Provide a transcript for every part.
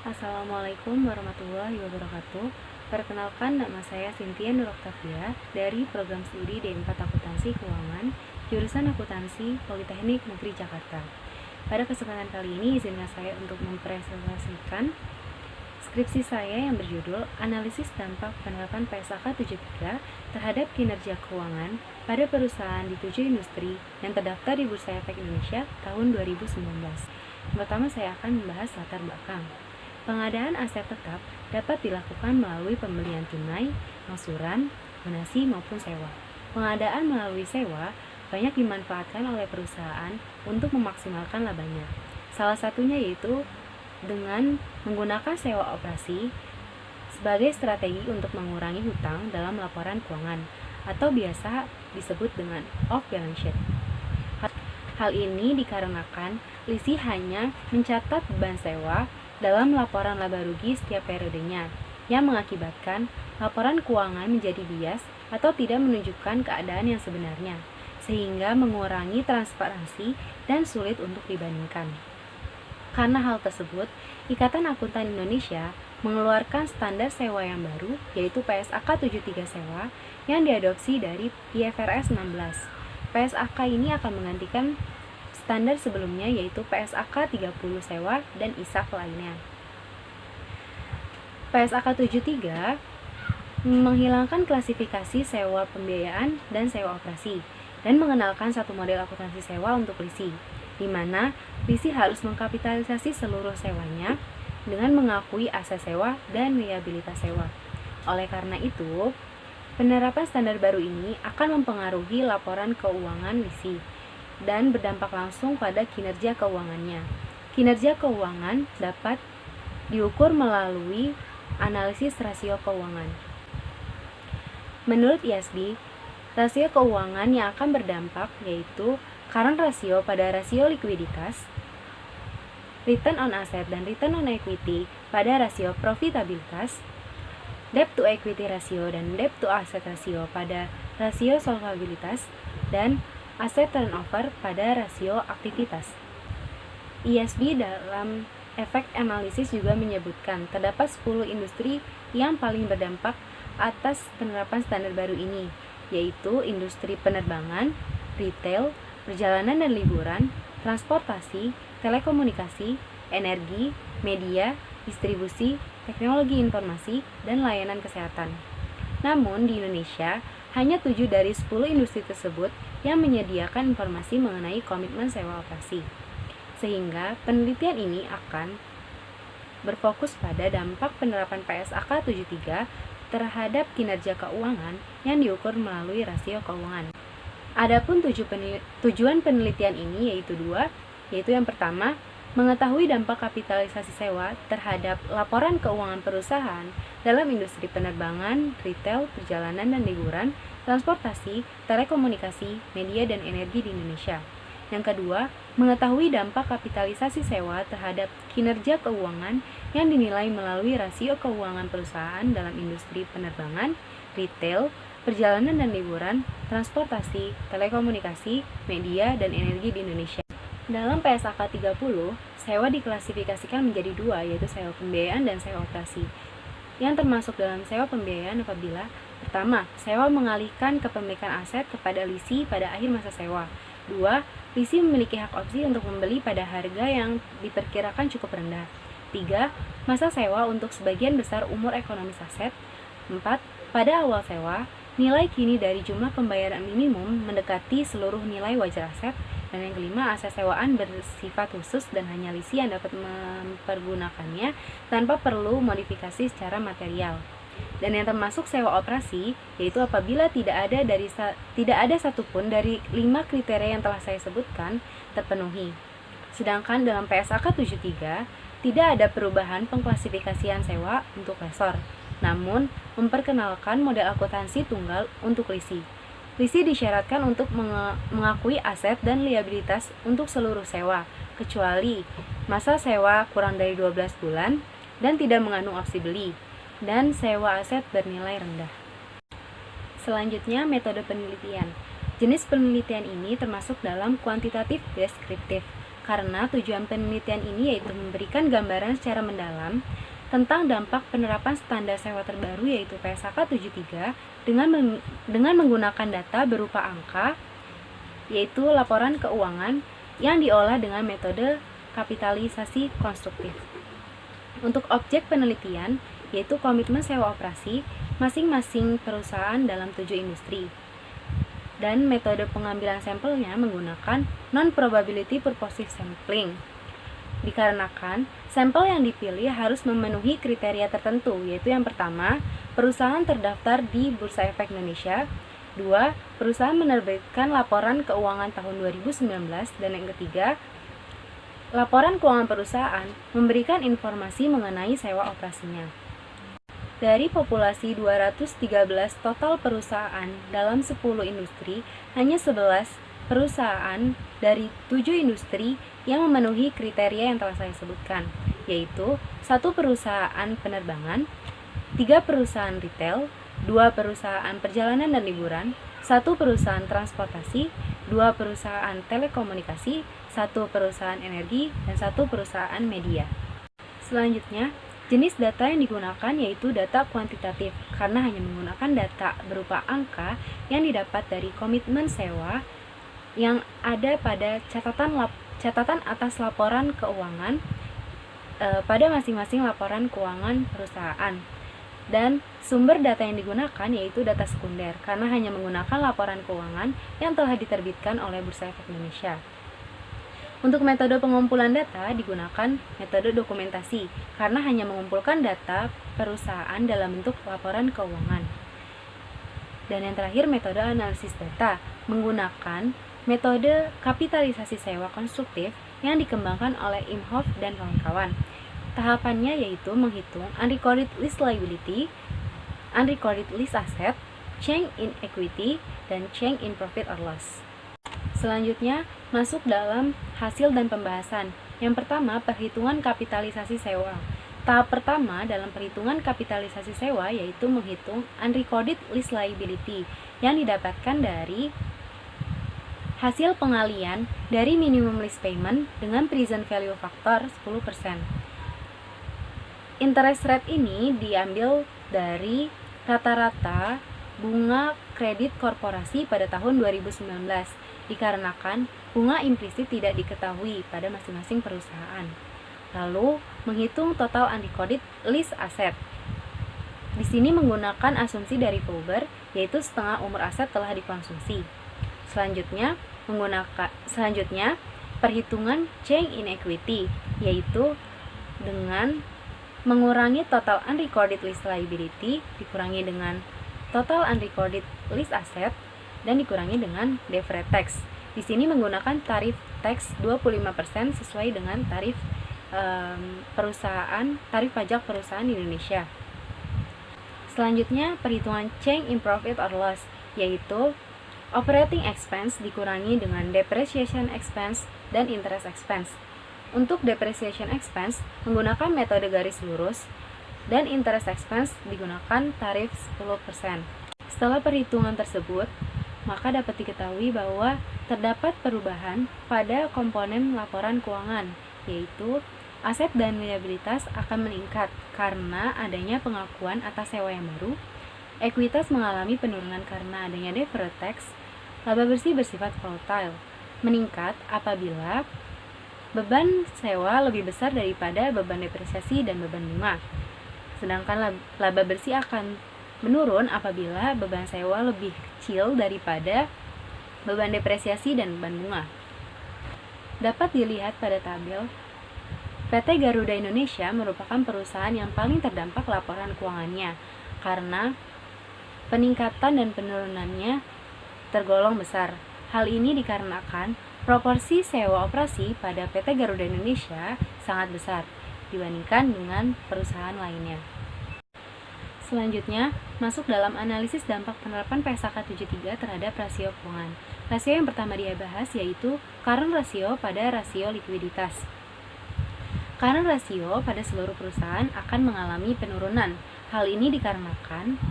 Assalamualaikum warahmatullahi wabarakatuh. Perkenalkan, nama saya Cynthia Nur Oktavia dari program studi D4 Akuntansi Keuangan, jurusan Akuntansi Politeknik Negeri Jakarta. Pada kesempatan kali ini, izinkan saya untuk mempresentasikan skripsi saya yang berjudul Analisis Dampak Penerapan PSAK 73 terhadap Kinerja Keuangan pada perusahaan di 7 industri yang terdaftar di Bursa Efek Indonesia tahun 2019. Pertama, saya akan membahas latar belakang. Pengadaan aset tetap dapat dilakukan melalui pembelian tunai, angsuran, donasi, maupun sewa. Pengadaan melalui sewa banyak dimanfaatkan oleh perusahaan untuk memaksimalkan labanya. Salah satunya yaitu dengan menggunakan sewa operasi sebagai strategi untuk mengurangi hutang dalam laporan keuangan atau biasa disebut dengan off-balance sheet. Hal ini dikarenakan LISI hanya mencatat beban sewa dalam laporan laba rugi setiap periodenya, yang mengakibatkan laporan keuangan menjadi bias atau tidak menunjukkan keadaan yang sebenarnya, sehingga mengurangi transparansi dan sulit untuk dibandingkan. Karena hal tersebut, Ikatan Akuntan Indonesia mengeluarkan standar sewa yang baru, yaitu PSAK 73 sewa, yang diadopsi dari IFRS 16. PSAK ini akan menggantikan standar sebelumnya, yaitu PSAK 30 sewa dan ISAF lainnya. PSAK 73 menghilangkan klasifikasi sewa pembiayaan dan sewa operasi dan mengenalkan satu model akuntansi sewa untuk LISI, di mana LISI harus mengkapitalisasi seluruh sewanya dengan mengakui aset sewa dan liabilitas sewa. Oleh karena itu, penerapan standar baru ini akan mempengaruhi laporan keuangan LISI dan berdampak langsung pada kinerja keuangannya. Kinerja keuangan dapat diukur melalui analisis rasio keuangan. Menurut IASB, rasio keuangan yang akan berdampak yaitu current ratio pada rasio likuiditas, return on asset dan return on equity pada rasio profitabilitas, debt to equity ratio dan debt to asset ratio pada rasio solvabilitas, dan aset turnover pada rasio aktivitas. IASB dalam efek analisis juga menyebutkan terdapat 10 industri yang paling berdampak atas penerapan standar baru ini, yaitu industri penerbangan, retail, perjalanan dan liburan, transportasi, telekomunikasi, energi, media, distribusi, teknologi informasi, dan layanan kesehatan. Namun di Indonesia, hanya 7 dari 10 industri tersebut yang menyediakan informasi mengenai komitmen sewa operasi. Sehingga penelitian ini akan berfokus pada dampak penerapan PSAK 73 terhadap kinerja keuangan yang diukur melalui rasio keuangan. Adapun tujuan penelitian ini yaitu dua, yaitu yang pertama, mengetahui dampak kapitalisasi sewa terhadap laporan keuangan perusahaan dalam industri penerbangan, retail, perjalanan dan liburan, transportasi, telekomunikasi, media dan energi di Indonesia. Yang kedua, mengetahui dampak kapitalisasi sewa terhadap kinerja keuangan yang dinilai melalui rasio keuangan perusahaan dalam industri penerbangan, retail, perjalanan dan liburan, transportasi, telekomunikasi, media dan energi di Indonesia. Dalam PSAK 30, sewa diklasifikasikan menjadi dua, yaitu sewa pembiayaan dan sewa operasi. Yang termasuk dalam sewa pembiayaan apabila pertama, sewa mengalihkan kepemilikan aset kepada LISI pada akhir masa sewa. 2. LISI memiliki hak opsi untuk membeli pada harga yang diperkirakan cukup rendah. 3. Masa sewa untuk sebagian besar umur ekonomis aset. 4. Pada awal sewa, nilai kini dari jumlah pembayaran minimum mendekati seluruh nilai wajar aset. Dan yang kelima, aset sewaan bersifat khusus dan hanya LISI yang dapat mempergunakannya tanpa perlu modifikasi secara material. Dan yang termasuk sewa operasi, yaitu apabila tidak ada satupun dari 5 kriteria yang telah saya sebutkan terpenuhi. Sedangkan dalam PSAK 73, tidak ada perubahan pengklasifikasian sewa untuk lesor, namun memperkenalkan model akuntansi tunggal untuk LISI. LISI disyaratkan untuk mengakui aset dan liabilitas untuk seluruh sewa, kecuali masa sewa kurang dari 12 bulan dan tidak mengandung opsi beli, dan sewa aset bernilai rendah. Selanjutnya, metode penelitian. Jenis penelitian ini termasuk dalam kuantitatif deskriptif. karena tujuan penelitian ini yaitu memberikan gambaran secara mendalam tentang dampak penerapan standar sewa terbaru yaitu PSAK 73 dengan menggunakan data berupa angka, yaitu laporan keuangan yang diolah dengan metode kapitalisasi konstruktif. Untuk objek penelitian, yaitu komitmen sewa operasi masing-masing perusahaan dalam 7 industri. Dan metode pengambilan sampelnya menggunakan non-probability purposive sampling. Dikarenakan, sampel yang dipilih harus memenuhi kriteria tertentu, yaitu yang pertama, perusahaan terdaftar di Bursa Efek Indonesia, 2. Perusahaan menerbitkan laporan keuangan tahun 2019, dan yang ketiga, laporan keuangan perusahaan memberikan informasi mengenai sewa operasinya. Dari populasi 213 total perusahaan dalam 10 industri, hanya 11 perusahaan dari 7 industri yang memenuhi kriteria yang telah saya sebutkan, yaitu 1 perusahaan penerbangan, 3 perusahaan retail, 2 perusahaan perjalanan dan liburan, 1 perusahaan transportasi, 2 perusahaan telekomunikasi, 1 perusahaan energi, dan 1 perusahaan media. Selanjutnya, jenis data yang digunakan yaitu data kuantitatif, karena hanya menggunakan data berupa angka yang didapat dari komitmen sewa yang ada pada catatan atas laporan keuangan pada masing-masing laporan keuangan perusahaan. Dan sumber data yang digunakan yaitu data sekunder, karena hanya menggunakan laporan keuangan yang telah diterbitkan oleh Bursa Efek Indonesia. Untuk metode pengumpulan data digunakan metode dokumentasi, karena hanya mengumpulkan data perusahaan dalam bentuk laporan keuangan. Dan yang terakhir, metode analisis data menggunakan metode kapitalisasi sewa konstruktif yang dikembangkan oleh Imhoff dan kawan-kawan. Tahapannya yaitu menghitung unrecorded lease liability, unrecorded lease asset, change in equity, dan change in profit or loss. Selanjutnya, masuk dalam hasil dan pembahasan. Yang pertama, perhitungan kapitalisasi sewa. Tahap pertama dalam perhitungan kapitalisasi sewa yaitu menghitung unrecorded lease liability yang didapatkan dari hasil pengalian dari minimum lease payment dengan present value factor 10%. Interest rate ini diambil dari rata-rata bunga kredit korporasi pada tahun 2019, dikarenakan bunga implisit tidak diketahui pada masing-masing perusahaan. Lalu, menghitung total unrecorded lease asset. Di sini menggunakan asumsi dari Fauber, yaitu setengah umur aset telah dikonsumsi. Selanjutnya, perhitungan change in equity, yaitu dengan mengurangi total unrecorded lease liability dikurangi dengan total unrecorded lease asset dan dikurangi dengan deferred tax. Di sini menggunakan tarif tax 25% sesuai dengan tarif pajak perusahaan di Indonesia. Selanjutnya, perhitungan change in profit or loss, yaitu operating expense dikurangi dengan depreciation expense dan interest expense. Untuk depreciation expense menggunakan metode garis lurus dan interest expense digunakan tarif 10%. Setelah perhitungan tersebut, maka dapat diketahui bahwa terdapat perubahan pada komponen laporan keuangan, yaitu aset dan liabilitas akan meningkat karena adanya pengakuan atas sewa yang baru, ekuitas mengalami penurunan karena adanya deferred tax, laba bersih bersifat volatile, meningkat apabila beban sewa lebih besar daripada beban depresiasi dan beban bunga. Sedangkan laba bersih akan menurun apabila beban sewa lebih kecil daripada beban depresiasi dan beban bunga. Dapat dilihat pada tabel, PT Garuda Indonesia merupakan perusahaan yang paling terdampak laporan keuangannya karena peningkatan dan penurunannya tergolong besar. Hal ini dikarenakan proporsi sewa operasi pada PT Garuda Indonesia sangat besar dibandingkan dengan perusahaan lainnya. Selanjutnya, masuk dalam analisis dampak penerapan PSAK 73 terhadap rasio keuangan. Rasio yang pertama dia bahas yaitu current ratio pada rasio likuiditas. Current ratio pada seluruh perusahaan akan mengalami penurunan. Hal ini dikarenakan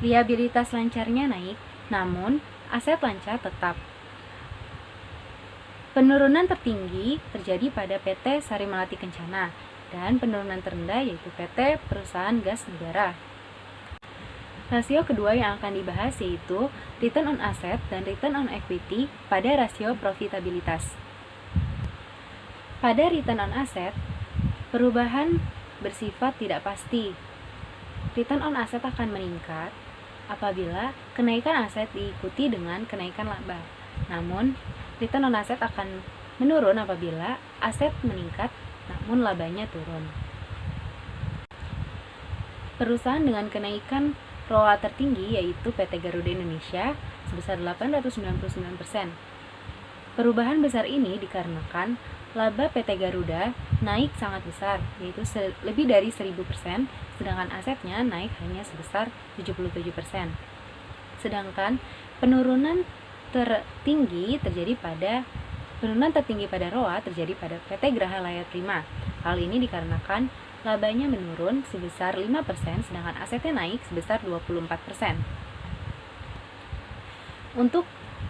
liabilitas lancarnya naik, namun aset lancar tetap. Penurunan tertinggi terjadi pada PT Sari Melati Kencana dan penurunan terendah yaitu PT Perusahaan Gas Negara. Rasio kedua yang akan dibahas yaitu return on asset dan return on equity pada rasio profitabilitas. Pada return on asset, perubahan bersifat tidak pasti. Return on asset akan meningkat apabila kenaikan aset diikuti dengan kenaikan laba. Namun, return on asset akan menurun apabila aset meningkat namun labanya turun. Perusahaan dengan kenaikan ROA tertinggi yaitu PT Garuda Indonesia sebesar 899%. Perubahan besar ini dikarenakan laba PT Garuda naik sangat besar, yaitu lebih dari 1000%, sedangkan asetnya naik hanya sebesar 77%. Sedangkan penurunan tertinggi pada ROA terjadi pada PT Graha Layar Prima. Hal ini dikarenakan labanya menurun sebesar 5%, sedangkan asetnya naik sebesar 24%. Untuk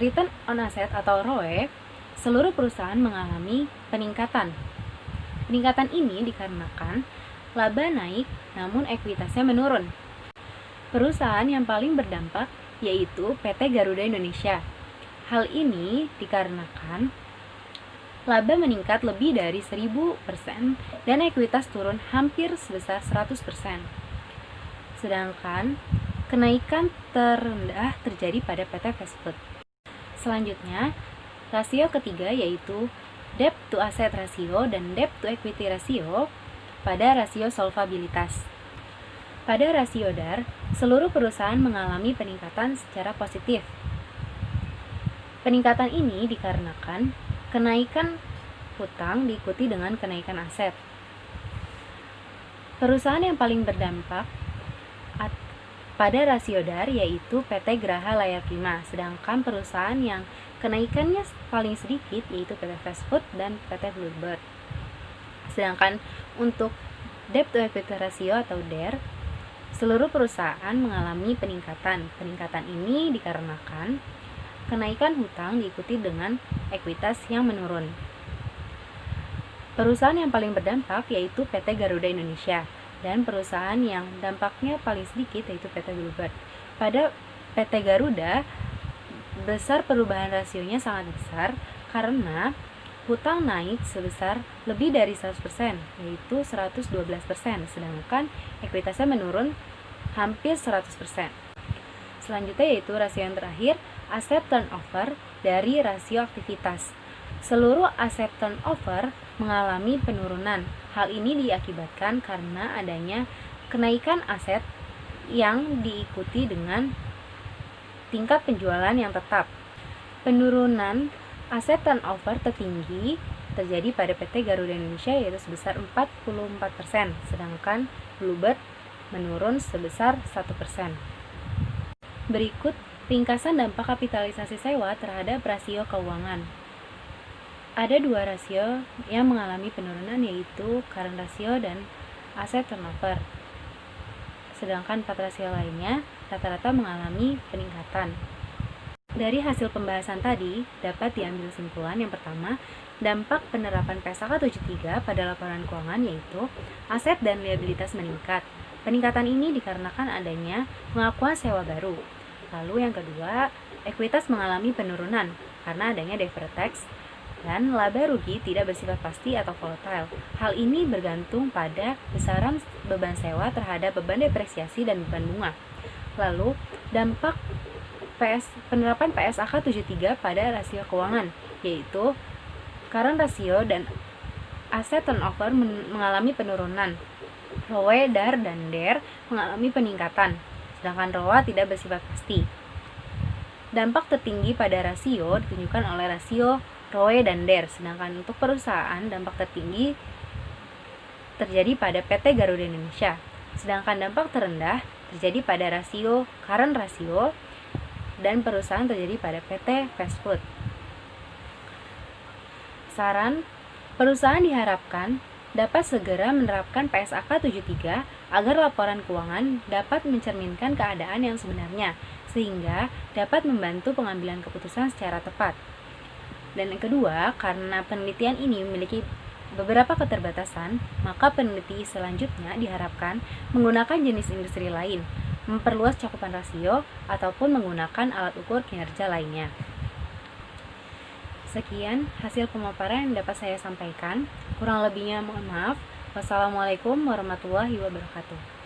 return on asset atau ROE, seluruh perusahaan mengalami peningkatan. Peningkatan ini dikarenakan laba naik namun ekuitasnya menurun. Perusahaan yang paling berdampak yaitu PT Garuda Indonesia. Hal ini dikarenakan laba meningkat lebih dari 1000% dan ekuitas turun hampir sebesar 100%. Sedangkan kenaikan terendah terjadi pada PT Fast Food. Selanjutnya, rasio ketiga yaitu debt to asset ratio dan debt to equity ratio pada rasio solvabilitas. Pada rasio DAR, seluruh perusahaan mengalami peningkatan secara positif. Peningkatan ini dikarenakan kenaikan hutang diikuti dengan kenaikan aset. Perusahaan yang paling berdampak pada rasio DAR yaitu PT Graha Layar Prima, sedangkan perusahaan yang kenaikannya paling sedikit yaitu PT Fast Food dan PT Bluebird. Sedangkan untuk debt to equity ratio atau DER, seluruh perusahaan mengalami peningkatan. Peningkatan ini dikarenakan kenaikan hutang diikuti dengan ekuitas yang menurun. Perusahaan yang paling berdampak yaitu PT Garuda Indonesia dan perusahaan yang dampaknya paling sedikit yaitu PT Bluebird. Pada PT Garuda, besar perubahan rasionya sangat besar karena hutang naik sebesar lebih dari 100%, yaitu 112%, sedangkan ekuitasnya menurun hampir 100%. Selanjutnya yaitu rasio yang terakhir, aset turnover dari rasio aktivitas. Seluruh aset turnover mengalami penurunan. Hal ini diakibatkan karena adanya kenaikan aset yang diikuti dengan tingkat penjualan yang tetap. Penurunan aset turnover tertinggi terjadi pada PT Garuda Indonesia yaitu sebesar 44%, sedangkan Bluebird menurun sebesar 1%. Berikut ringkasan dampak kapitalisasi sewa terhadap rasio keuangan. Ada dua rasio yang mengalami penurunan yaitu current ratio dan asset turnover. Sedangkan 4 rasio lainnya rata-rata mengalami peningkatan. Dari hasil pembahasan tadi dapat diambil kesimpulan yang pertama, dampak penerapan PSAK 73 pada laporan keuangan yaitu aset dan liabilitas meningkat. Peningkatan ini dikarenakan adanya pengakuan sewa baru. Lalu yang kedua, ekuitas mengalami penurunan karena adanya deferred tax dan laba rugi tidak bersifat pasti atau volatile. Hal ini bergantung pada besaran beban sewa terhadap beban depresiasi dan beban bunga. Lalu, dampak penerapan PSAK 73 pada rasio keuangan, yaitu current ratio dan asset turnover mengalami penurunan. ROE, DAR, dan DER mengalami peningkatan, sedangkan ROA tidak bersifat pasti. Dampak tertinggi pada rasio ditunjukkan oleh rasio ROE dan DER, sedangkan untuk perusahaan dampak tertinggi terjadi pada PT Garuda Indonesia, sedangkan dampak terendah terjadi pada rasio current ratio dan perusahaan terjadi pada PT Fast Food. Saran, perusahaan diharapkan dapat segera menerapkan PSAK 73 agar laporan keuangan dapat mencerminkan keadaan yang sebenarnya, sehingga dapat membantu pengambilan keputusan secara tepat. Dan yang kedua, karena penelitian ini memiliki beberapa keterbatasan, maka peneliti selanjutnya diharapkan menggunakan jenis industri lain, memperluas cakupan rasio, ataupun menggunakan alat ukur kinerja lainnya. Sekian hasil pemaparan yang dapat saya sampaikan. Kurang lebihnya mohon maaf. Wassalamualaikum warahmatullahi wabarakatuh.